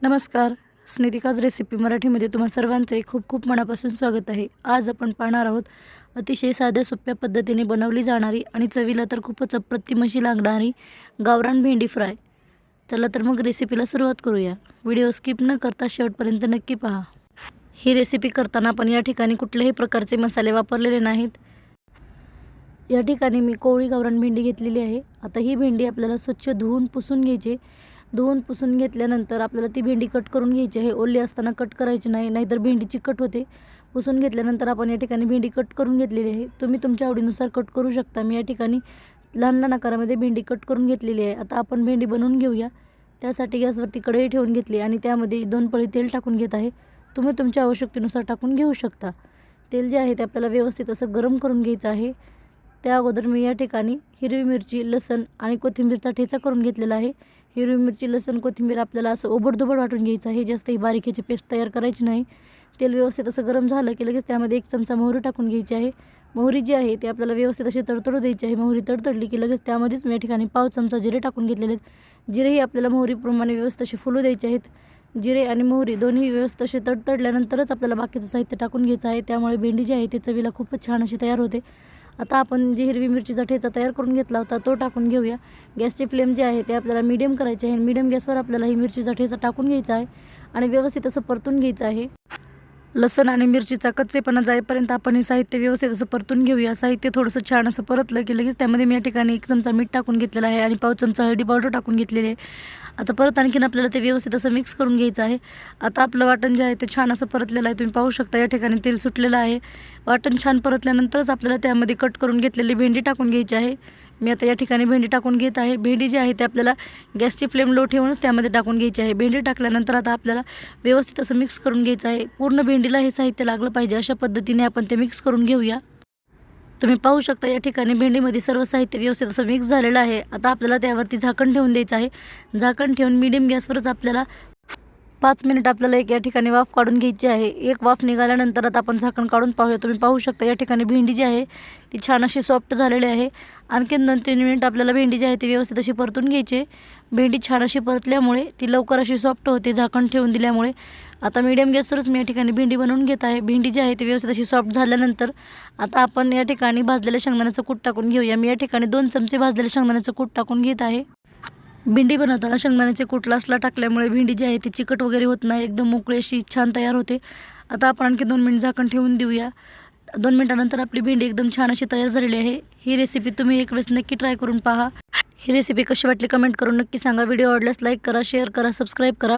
नमस्कार. स्नितिकाज रेसिपी मराठीमध्ये तुम्हा सर्वांचे खूप खूप मनापासून स्वागत आहे. आज आपण पाहणार आहोत अतिशय साध्या सोप्या पद्धतीने बनवली जाणारी आणि चवीला तर खूपच अप्रतिम अशी लागणारी गावरान भेंडी फ्राय. चला तर मग रेसिपीला सुरुवात करूया. व्हिडिओ स्किप न करता शेवटपर्यंत नक्की पहा. ही रेसिपी करताना आपण या ठिकाणी कुठल्याही प्रकारचे मसाले वापरलेले नाहीत. या ठिकाणी मी कोवळी गावरान भेंडी घेतलेली आहे. आता ही भेंडी आपल्याला स्वच्छ धुवून पुसून घ्यायची. धुवून पुसून घेतल्यानंतर आपल्याला ती भेंडी कट करून घ्यायची आहे. ओली असताना कट करायची नाही, नाहीतर भेंडी चिकट होते. पुसून घेतल्यानंतर आपण या ठिकाणी भेंडी कट करून घेतलेली आहे. तुम्ही तुमच्या आवडीनुसार कट करू शकता. मी या ठिकाणी लहान लहान आकारामध्ये भेंडी कट करून घेतलेली आहे. आता आपण भेंडी बनवून घेऊया. त्यासाठी गॅसवरती कढई ठेवून घेतली आणि त्यामध्ये 2 पळी तेल टाकून घेत आहे. तुम्ही तुमच्या आवश्यकतेनुसार टाकून घेऊ शकता. तेल जे आहे ते आपल्याला व्यवस्थित असं गरम करून घ्यायचं आहे. त्या अगोदर मी या ठिकाणी हिरवी मिरची, लसूण आणि कोथिंबीरचा ठेचा करून घेतलेला आहे. हिरवी मिरची, लसूण, कोथिंबीर आपल्याला असं ओबडधोबड वाटून घ्यायचं आहे. जास्त ही बारीक ह्याची पेस्ट तयार करायची नाही. तेल व्यवस्थित असं गरम झालं की लगेच त्यामध्ये 1 चमचा मोहरी टाकून घ्यायची आहे. मोहरी जी आहे ती आपल्याला व्यवस्थित अशी तडतडू द्यायची आहे. मोहरी तडतडली की लगेच त्यामध्येच मी या ठिकाणी पाव चमचा जिरे टाकून घेतलेले आहेत. जिरेही आपल्याला मोहरीप्रमाणे व्यवस्थित असे फुलू द्यायचे आहेत. जिरे आणि मोहरी दोन्ही व्यवस्थित असे तडतडल्यानंतरच आपल्याला बाकीचं साहित्य टाकून घ्यायचं आहे. त्यामुळे भेंडी जी आहे ती चवीला खूपच छान अशी तयार होते. आता आपण जी हिरवी मिरचीचा ठेचा तयार करून घेतला होता तो टाकून घेऊया. गॅसची फ्लेम जी आहे ते आपल्याला मीडियम करायची आहे. मीडियम गॅसवर आपल्याला ही मिरचीचा ठेचा टाकून घ्यायचा आहे आणि व्यवस्थित असं परतून घ्यायचं आहे. लसूण आणि मिरचीचा कच्चेपणा जाईपर्यंत आपण हे साहित्य व्यवस्थित असं परतून घेऊया. साहित्य थोडंसं छान असं परतलं की लगेच त्यामध्ये मी या ठिकाणी 1 चमचा मीठ टाकून घेतलेला आहे आणि पाव चमचा हळदी पावडर टाकून घेतलेली आहे. आता परत आणखीन आपल्याला ते व्यवस्थित असं मिक्स करून घ्यायचं आहे. आता आपलं वाटण जे आहे ते छान असं परतलेलं आहे. तुम्ही पाहू शकता या ठिकाणी तेल सुटलेलं आहे. वाटण छान परतल्यानंतरच आपल्याला त्यामध्ये कट करून घेतलेली भेंडी टाकून घ्यायची आहे. मी आता या ठिकाणी भेंडी टाकून घेत आहे. भेंडी जी आहे ते आपल्याला गॅसची फ्लेम लो ठेवूनच त्यामध्ये टाकून घ्यायची आहे. भेंडी टाकल्यानंतर आता आपल्याला व्यवस्थित असं मिक्स करून घ्यायचं आहे. पूर्ण भेंडीला हे साहित्य लागलं पाहिजे अशा पद्धतीने आपण ते मिक्स करून घेऊया. तुम्ही पाहू शकता या ठिकाणी भेंडीमध्ये सर्व साहित्य व्यवस्थित असं मिक्स झालेलं आहे. आता आपल्याला त्यावरती झाकण ठेवून द्यायचं आहे. झाकण ठेवून मीडियम गॅसवरच आपल्याला 5 मिनिट आपल्याला या ठिकाणी वाफ काढून घ्यायची आहे. एक वाफ निघाल्यानंतर आता आपण झाकण काढून पाहूया. तुम्ही पाहू शकता या ठिकाणी भेंडी जी आहे ती छान अशी सॉफ्ट झालेली आहे. आणखीन 2-3 मिनिट आपल्याला भेंडी जी आहे ती व्यवस्थित अशी परतून घ्यायची. भेंडी छान अशी परतल्यामुळे ती लवकर अशी सॉफ्ट होते झाकण ठेवून दिल्यामुळे. आता मीडियम गॅसवरच मी या ठिकाणी भेंडी बनवून घेत आहे. भेंडी जी आहे ती व्यवस्थित अशी सॉफ्ट झाल्यानंतर आता आपण या ठिकाणी भाजलेल्या शेंगदाण्याचं कूट टाकून घेऊया. मी या ठिकाणी 2 चमचे भाजलेल्या शेंगदाण्याचं कूट टाकून घेत आहे. भेंडी बनवताना शेंगदाण्याचे कूट लास्टला टाकल्यामुळे भेंडी जी आहे ती चिकट वगैरे होत नाही, एकदम मोकळी अशी छान तयार होते. आता आपण आणखी 2 मिनिट झाकण ठेवून देऊया. 2 मिनिटानंतर आपली भेंडी एकदम छान अशी तयार झालेली आहे. ही रेसिपी तुम्ही एक वेळेस नक्की ट्राय करून पहा. ही रेसिपी कशी वाटली कमेंट करून नक्की सांगा. व्हिडिओ आवडल्यास लाईक करा, शेअर करा, सबस्क्राईब करा.